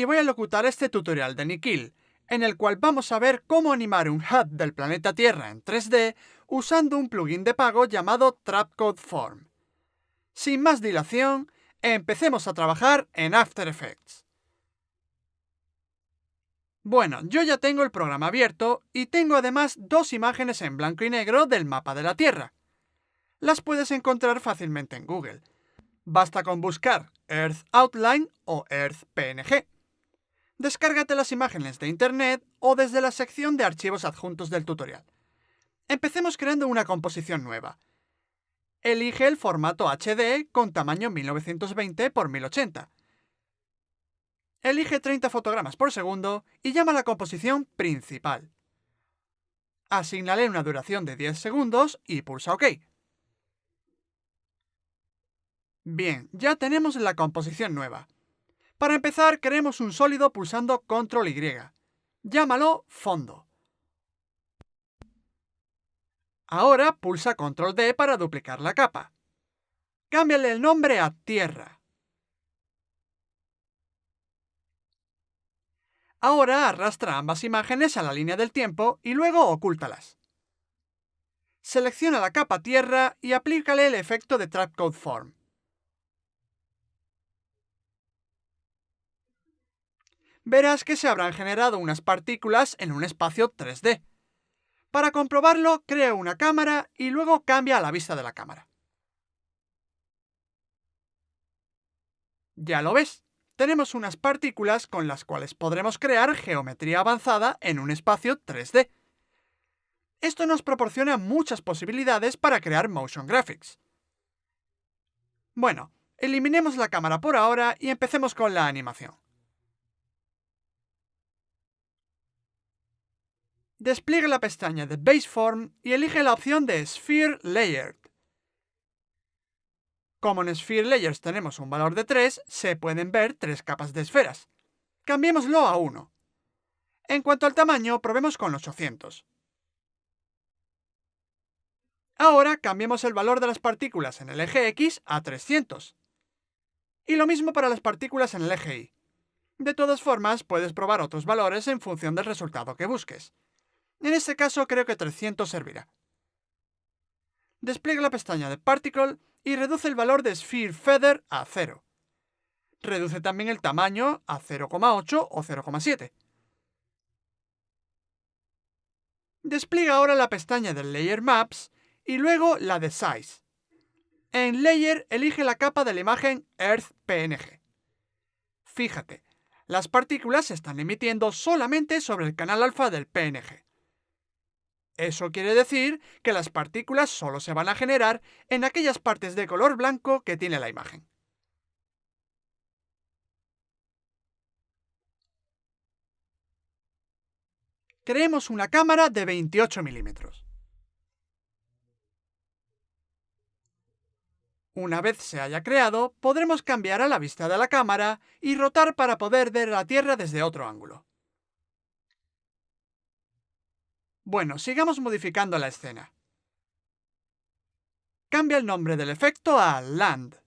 y voy a locutar este tutorial de Nikhil, en el cual vamos a ver cómo animar un HUD del planeta Tierra en 3D usando un plugin de pago llamado Trapcode Form. Sin más dilación, empecemos a trabajar en After Effects. Bueno, yo ya tengo el programa abierto y tengo además dos imágenes en blanco y negro del mapa de la Tierra. Las puedes encontrar fácilmente en Google. Basta con buscar Earth Outline o Earth PNG. Descárgate las imágenes de internet o desde la sección de archivos adjuntos del tutorial. Empecemos creando una composición nueva. Elige el formato HD con tamaño 1920 x 1080. Elige 30 fotogramas por segundo y llama a la composición principal. Asígnale una duración de 10 segundos y pulsa OK. Bien, ya tenemos la composición nueva. Para empezar, creemos un sólido pulsando Ctrl Y. Llámalo fondo. Ahora pulsa Ctrl D para duplicar la capa. Cámbiale el nombre a Tierra. Ahora arrastra ambas imágenes a la línea del tiempo y luego ocúltalas. Selecciona la capa Tierra y aplícale el efecto de Trapcode Form. Verás que se habrán generado unas partículas en un espacio 3D. Para comprobarlo, crea una cámara y luego cambia a la vista de la cámara. Ya lo ves, tenemos unas partículas con las cuales podremos crear geometría avanzada en un espacio 3D. Esto nos proporciona muchas posibilidades para crear motion graphics. Bueno, eliminemos la cámara por ahora y empecemos con la animación. Despliega la pestaña de Baseform y elige la opción de Sphere Layered. Como en Sphere Layers tenemos un valor de 3, se pueden ver 3 capas de esferas. Cambiémoslo a 1. En cuanto al tamaño, probemos con 800. Ahora cambiemos el valor de las partículas en el eje X a 300. Y lo mismo para las partículas en el eje Y. De todas formas, puedes probar otros valores en función del resultado que busques. En este caso creo que 300 servirá. Despliega la pestaña de Particle y reduce el valor de Sphere Feather a 0. Reduce también el tamaño a 0,8 o 0,7. Despliega ahora la pestaña de Layer Maps y luego la de Size. En Layer elige la capa de la imagen Earth PNG. Fíjate, las partículas se están emitiendo solamente sobre el canal alfa del PNG. Eso quiere decir que las partículas solo se van a generar en aquellas partes de color blanco que tiene la imagen. Creemos una cámara de 28 milímetros. Una vez se haya creado, podremos cambiar a la vista de la cámara y rotar para poder ver la Tierra desde otro ángulo. Bueno, sigamos modificando la escena. Cambia el nombre del efecto a Land.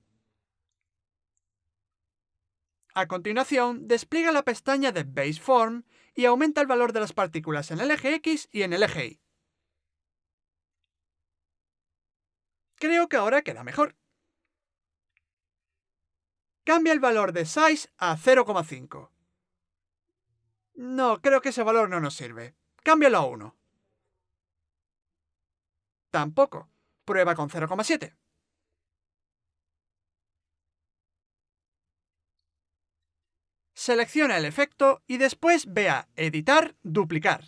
A continuación, despliega la pestaña de Baseform y aumenta el valor de las partículas en el eje X y en el eje Y. Creo que ahora queda mejor. Cambia el valor de Size a 0,5. No, creo que ese valor no nos sirve. Cámbialo a 1. Tampoco. Prueba con 0,7. Selecciona el efecto y después ve a Editar, Duplicar.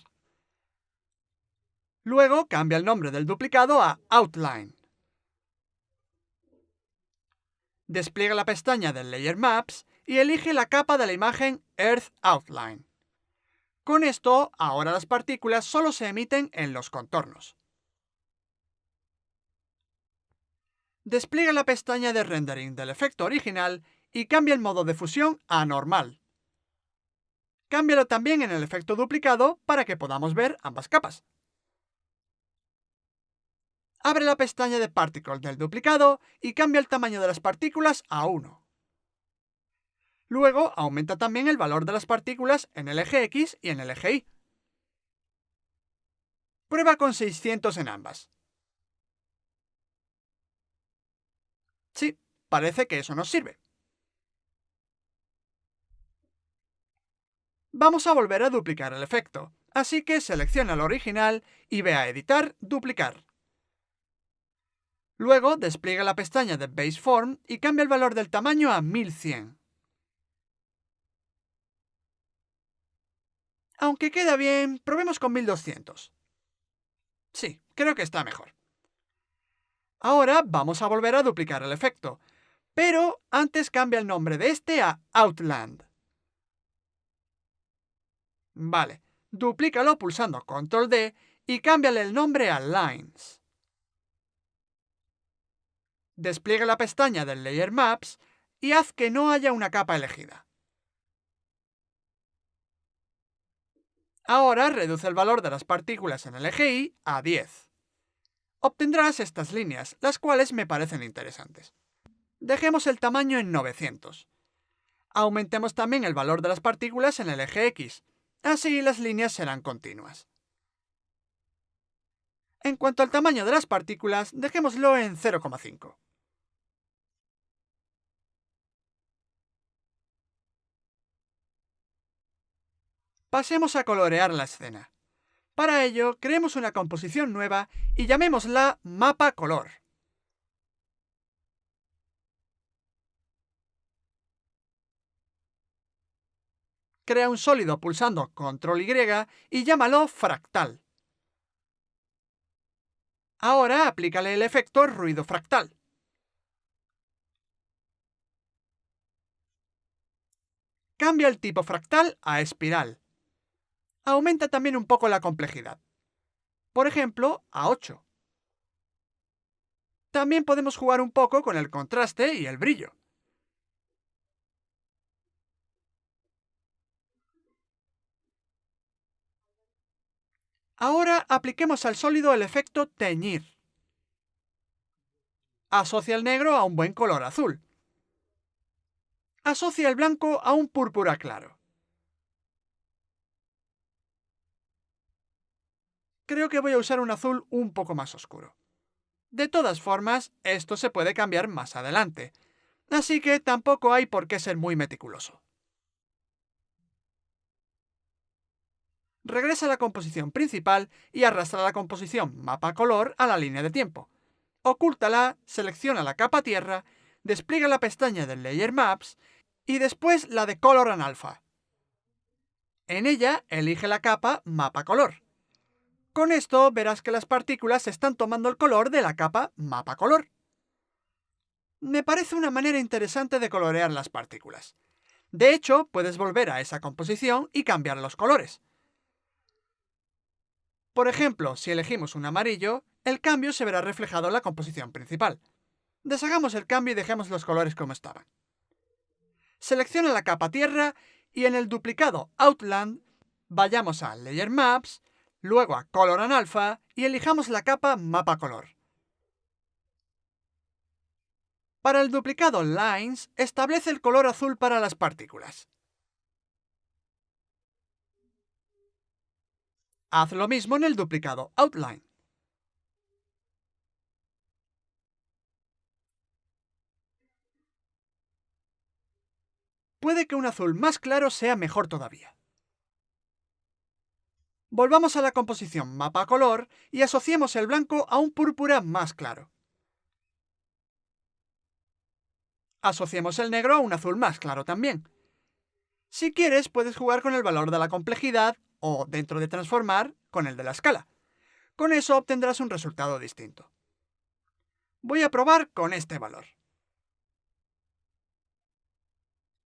Luego cambia el nombre del duplicado a Outline. Despliega la pestaña del Layer Maps y elige la capa de la imagen Earth Outline. Con esto, ahora las partículas solo se emiten en los contornos. Despliega la pestaña de Rendering del efecto original y cambia el modo de fusión a normal. Cámbialo también en el efecto duplicado para que podamos ver ambas capas. Abre la pestaña de Particle del duplicado y cambia el tamaño de las partículas a 1. Luego aumenta también el valor de las partículas en el eje X y en el eje Y. Prueba con 600 en ambas. Sí, parece que eso nos sirve. Vamos a volver a duplicar el efecto, así que selecciona el original y ve a Editar, Duplicar. Luego despliega la pestaña de Base Form y cambia el valor del tamaño a 1100. Aunque queda bien, probemos con 1200. Sí, creo que está mejor. Ahora vamos a volver a duplicar el efecto, pero antes cambia el nombre de este a Outland. Vale, duplícalo pulsando Control D y cámbiale el nombre a Lines. Despliega la pestaña del Layer Maps y haz que no haya una capa elegida. Ahora reduce el valor de las partículas en el eje Y a 10. Obtendrás estas líneas, las cuales me parecen interesantes. Dejemos el tamaño en 900. Aumentemos también el valor de las partículas en el eje X, así las líneas serán continuas. En cuanto al tamaño de las partículas, dejémoslo en 0,5. Pasemos a colorear la escena. Para ello, creemos una composición nueva y llamémosla Mapa Color. Crea un sólido pulsando Ctrl Y y llámalo Fractal. Ahora aplícale el efecto ruido fractal. Cambia el tipo fractal a espiral. Aumenta también un poco la complejidad. Por ejemplo, a 8. También podemos jugar un poco con el contraste y el brillo. Ahora apliquemos al sólido el efecto teñir. Asocia el negro a un buen color azul. Asocia el blanco a un púrpura claro. Creo que voy a usar un azul un poco más oscuro. De todas formas, esto se puede cambiar más adelante, así que tampoco hay por qué ser muy meticuloso. Regresa a la composición principal y arrastra la composición mapa color a la línea de tiempo. Ocúltala, selecciona la capa tierra, despliega la pestaña del Layer Maps y después la de Color and Alpha. En ella, elige la capa mapa color. Con esto verás que las partículas están tomando el color de la capa mapa color. Me parece una manera interesante de colorear las partículas. De hecho, puedes volver a esa composición y cambiar los colores. Por ejemplo, si elegimos un amarillo, el cambio se verá reflejado en la composición principal. Deshagamos el cambio y dejemos los colores como estaban. Selecciona la capa tierra y en el duplicado Outland vayamos a Layer Maps, luego a Color and Alpha y elijamos la capa mapa color. Para el duplicado Lines, establece el color azul para las partículas. Haz lo mismo en el duplicado Outline. Puede que un azul más claro sea mejor todavía. Volvamos a la composición mapa color y asociemos el blanco a un púrpura más claro. Asociemos el negro a un azul más claro también. Si quieres, puedes jugar con el valor de la complejidad o, dentro de transformar, con el de la escala. Con eso obtendrás un resultado distinto. Voy a probar con este valor.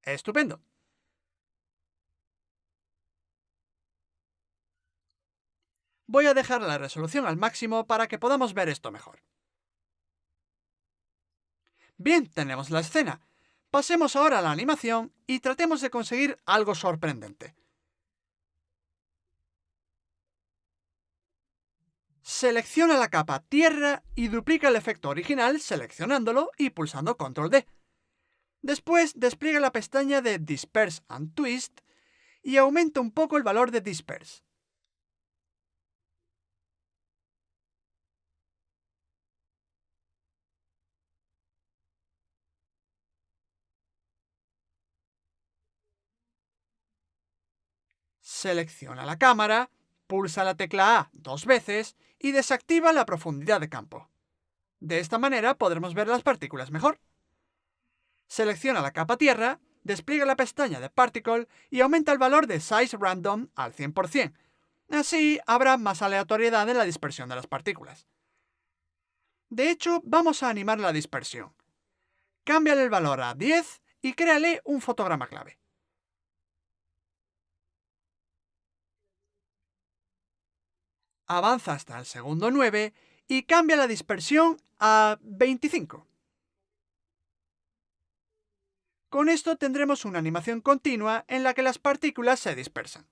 ¡Estupendo! Voy a dejar la resolución al máximo para que podamos ver esto mejor. Bien, tenemos la escena. Pasemos ahora a la animación y tratemos de conseguir algo sorprendente. Selecciona la capa tierra y duplica el efecto original seleccionándolo y pulsando Control D. Después despliega la pestaña de Disperse and Twist y aumenta un poco el valor de Disperse. Selecciona la cámara, pulsa la tecla A 2 veces y desactiva la profundidad de campo. De esta manera podremos ver las partículas mejor. Selecciona la capa tierra, despliega la pestaña de Particle y aumenta el valor de Size Random al 100%. Así habrá más aleatoriedad en la dispersión de las partículas. De hecho, vamos a animar la dispersión. Cámbiale el valor a 10 y créale un fotograma clave. Avanza hasta el segundo 9 y cambia la dispersión a 25. Con esto tendremos una animación continua en la que las partículas se dispersan.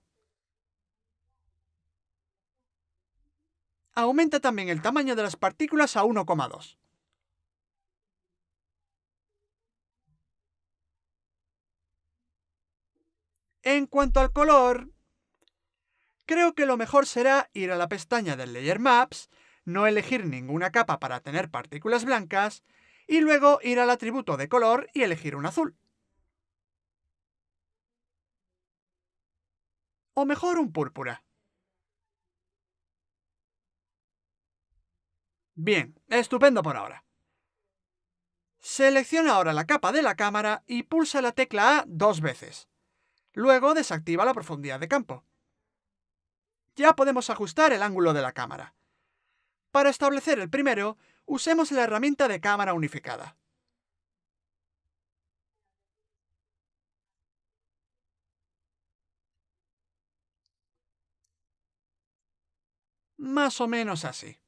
Aumenta también el tamaño de las partículas a 1,2. En cuanto al color, creo que lo mejor será ir a la pestaña de Layer Maps, no elegir ninguna capa para tener partículas blancas, y luego ir al atributo de color y elegir un azul. O mejor un púrpura. Bien, estupendo por ahora. Selecciona ahora la capa de la cámara y pulsa la tecla A 2 veces. Luego desactiva la profundidad de campo. Ya podemos ajustar el ángulo de la cámara. Para establecer el primero, usemos la herramienta de cámara unificada. Más o menos así.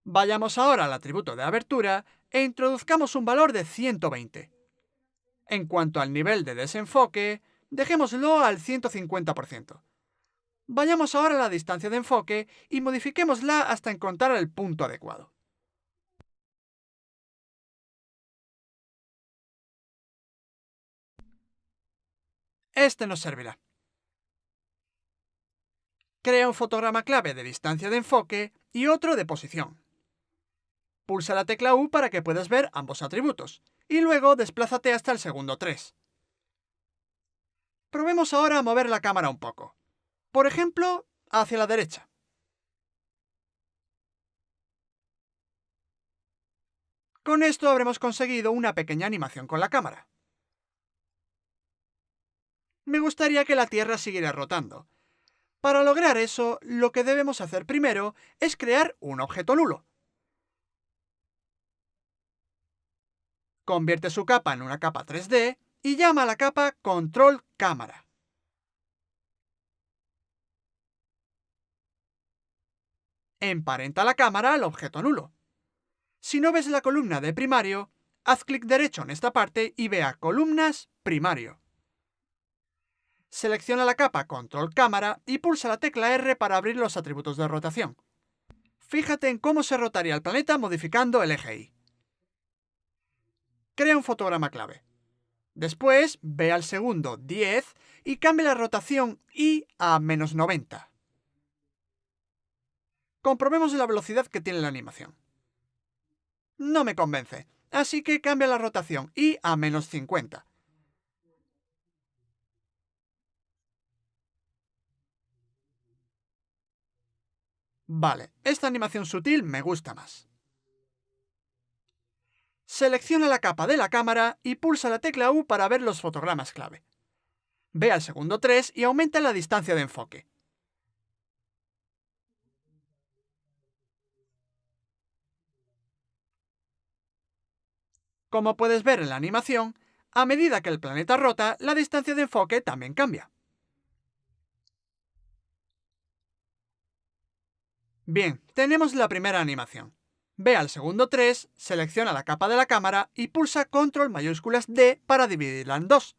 Vayamos ahora al atributo de abertura e introduzcamos un valor de 120. En cuanto al nivel de desenfoque, dejémoslo al 150%. Vayamos ahora a la distancia de enfoque y modifiquémosla hasta encontrar el punto adecuado. Este nos servirá. Crea un fotograma clave de distancia de enfoque y otro de posición. Pulsa la tecla U para que puedas ver ambos atributos, y luego desplázate hasta el segundo 3. Probemos ahora a mover la cámara un poco. Por ejemplo, hacia la derecha. Con esto habremos conseguido una pequeña animación con la cámara. Me gustaría que la Tierra siguiera rotando. Para lograr eso, lo que debemos hacer primero es crear un objeto nulo. Convierte su capa en una capa 3D y llama a la capa Control Cámara. Emparenta la cámara al objeto nulo. Si no ves la columna de primario, haz clic derecho en esta parte y ve a Columnas Primario. Selecciona la capa Control Cámara y pulsa la tecla R para abrir los atributos de rotación. Fíjate en cómo se rotaría el planeta modificando el eje Y. Crea un fotograma clave. Después, ve al segundo 10 y cambia la rotación Y a -90. Comprobemos la velocidad que tiene la animación. No me convence, así que cambia la rotación Y a -50. Vale, esta animación sutil me gusta más. Selecciona la capa de la cámara y pulsa la tecla U para ver los fotogramas clave. Ve al segundo 3 y aumenta la distancia de enfoque. Como puedes ver en la animación, a medida que el planeta rota, la distancia de enfoque también cambia. Bien, tenemos la primera animación. Ve al segundo 3, selecciona la capa de la cámara y pulsa Control mayúsculas D para dividirla en dos.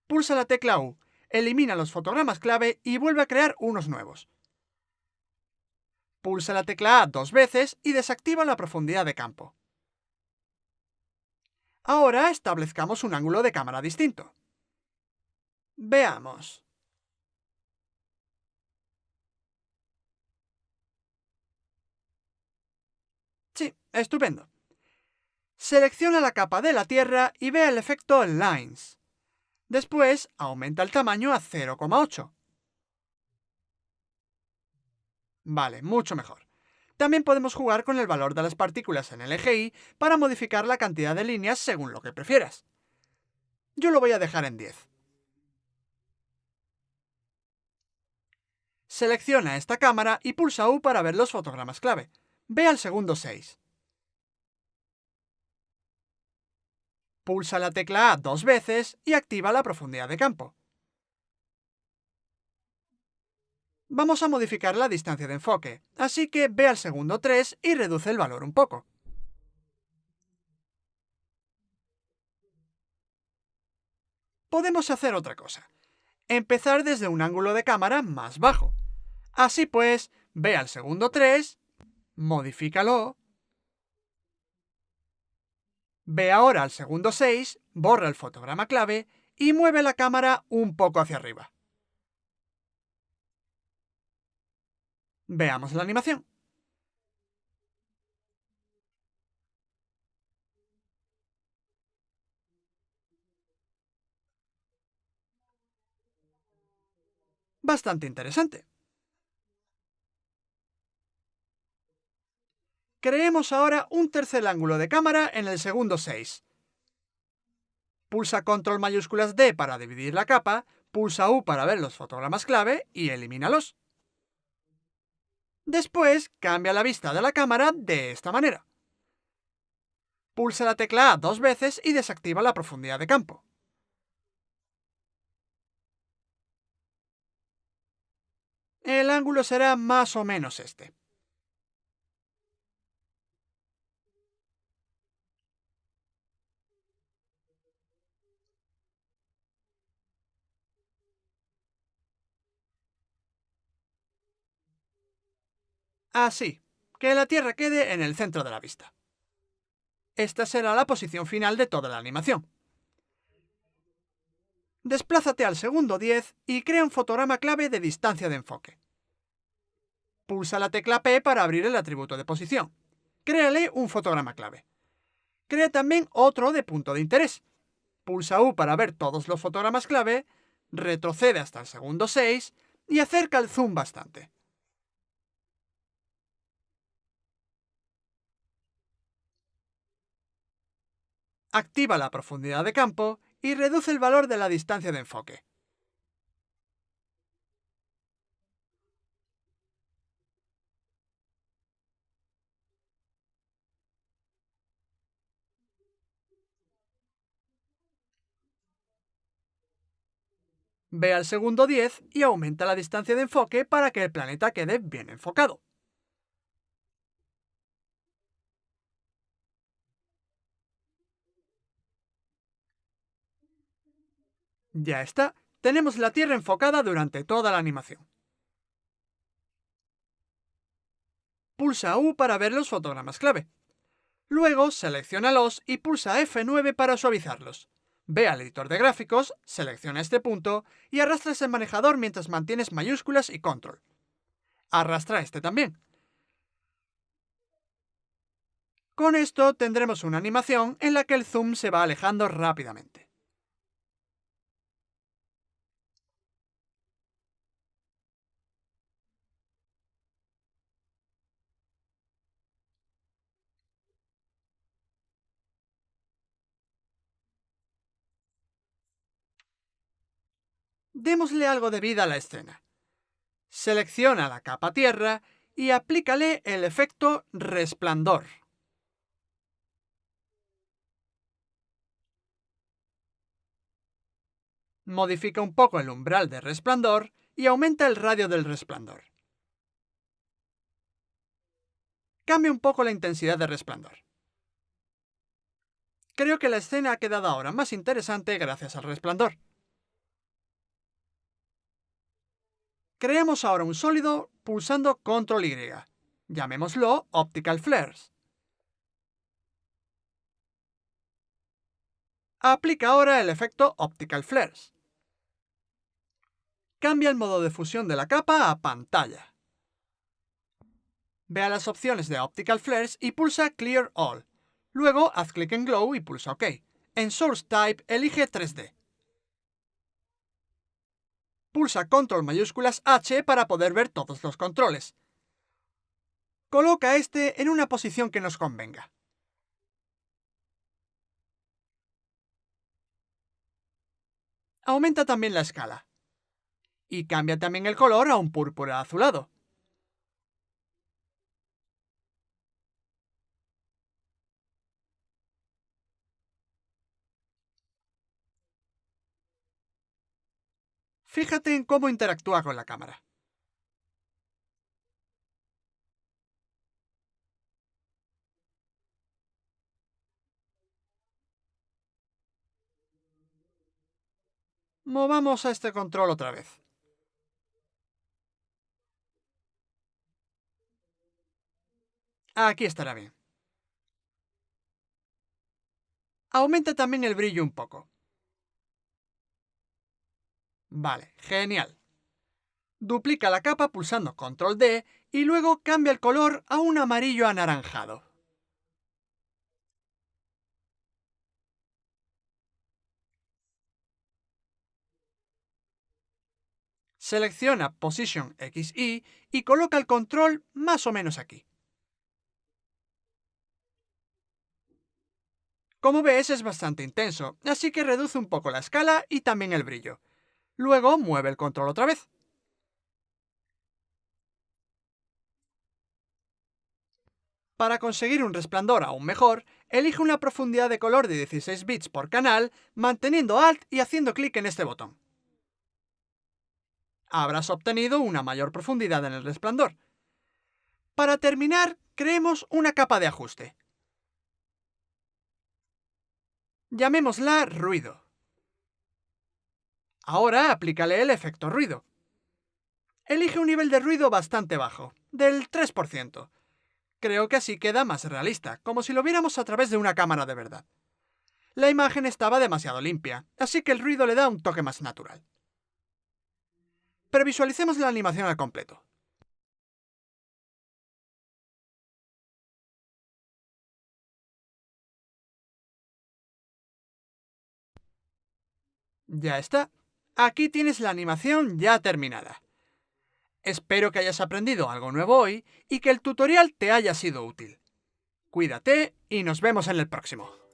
Pulsa la tecla U, elimina los fotogramas clave y vuelve a crear unos nuevos. Pulsa la tecla A 2 veces y desactiva la profundidad de campo. Ahora establezcamos un ángulo de cámara distinto. Veamos. Sí, estupendo. Selecciona la capa de la Tierra y ve el efecto Lines. Después, aumenta el tamaño a 0,8. Vale, mucho mejor. También podemos jugar con el valor de las partículas en el eje Y para modificar la cantidad de líneas según lo que prefieras. Yo lo voy a dejar en 10. Selecciona esta cámara y pulsa U para ver los fotogramas clave. Ve al segundo 6. Pulsa la tecla A 2 veces y activa la profundidad de campo. Vamos a modificar la distancia de enfoque, así que ve al segundo 3 y reduce el valor un poco. Podemos hacer otra cosa. Empezar desde un ángulo de cámara más bajo. Así pues, ve al segundo 3, modifícalo, ve ahora al segundo 6, borra el fotograma clave y mueve la cámara un poco hacia arriba. Veamos la animación. Bastante interesante. Creemos ahora un tercer ángulo de cámara en el segundo 6. Pulsa Control mayúsculas D para dividir la capa, pulsa U para ver los fotogramas clave y elimínalos. Después, cambia la vista de la cámara de esta manera. Pulsa la tecla A 2 veces y desactiva la profundidad de campo. El ángulo será más o menos este. Así, que la Tierra quede en el centro de la vista. Esta será la posición final de toda la animación. Desplázate al segundo 10 y crea un fotograma clave de distancia de enfoque. Pulsa la tecla P para abrir el atributo de posición. Créale un fotograma clave. Crea también otro de punto de interés. Pulsa U para ver todos los fotogramas clave, retrocede hasta el segundo 6 y acerca el zoom bastante. Activa la profundidad de campo y reduce el valor de la distancia de enfoque. Ve al segundo 10 y aumenta la distancia de enfoque para que el planeta quede bien enfocado. Ya está, tenemos la Tierra enfocada durante toda la animación. Pulsa U para ver los fotogramas clave. Luego, selecciónalos y pulsa F9 para suavizarlos. Ve al editor de gráficos, selecciona este punto y arrastra ese manejador mientras mantienes mayúsculas y control. Arrastra este también. Con esto tendremos una animación en la que el zoom se va alejando rápidamente. Démosle algo de vida a la escena. Selecciona la capa tierra y aplícale el efecto resplandor. Modifica un poco el umbral de resplandor y aumenta el radio del resplandor. Cambia un poco la intensidad de resplandor. Creo que la escena ha quedado ahora más interesante gracias al resplandor. Creemos ahora un sólido pulsando Control Y. Llamémoslo Optical Flares. Aplica ahora el efecto Optical Flares. Cambia el modo de fusión de la capa a pantalla. Ve a las opciones de Optical Flares y pulsa Clear All. Luego haz clic en Glow y pulsa OK. En Source Type elige 3D. Pulsa Control mayúsculas H para poder ver todos los controles. Coloca este en una posición que nos convenga. Aumenta también la escala. Y cambia también el color a un púrpura azulado. Fíjate en cómo interactúa con la cámara. Movamos a este control otra vez. Aquí estará bien. Aumenta también el brillo un poco. Vale, genial. Duplica la capa pulsando Control D y luego cambia el color a un amarillo anaranjado. Selecciona Position XY y coloca el control más o menos aquí. Como ves, es bastante intenso, así que reduce un poco la escala y también el brillo. Luego mueve el control otra vez. Para conseguir un resplandor aún mejor, elige una profundidad de color de 16 bits por canal, manteniendo Alt y haciendo clic en este botón. Habrás obtenido una mayor profundidad en el resplandor. Para terminar, creemos una capa de ajuste. Llamémosla ruido. Ahora aplícale el efecto ruido. Elige un nivel de ruido bastante bajo, del 3%. Creo que así queda más realista, como si lo viéramos a través de una cámara de verdad. La imagen estaba demasiado limpia, así que el ruido le da un toque más natural. Pero visualicemos la animación al completo. Ya está. Aquí tienes la animación ya terminada. Espero que hayas aprendido algo nuevo hoy y que el tutorial te haya sido útil. Cuídate y nos vemos en el próximo.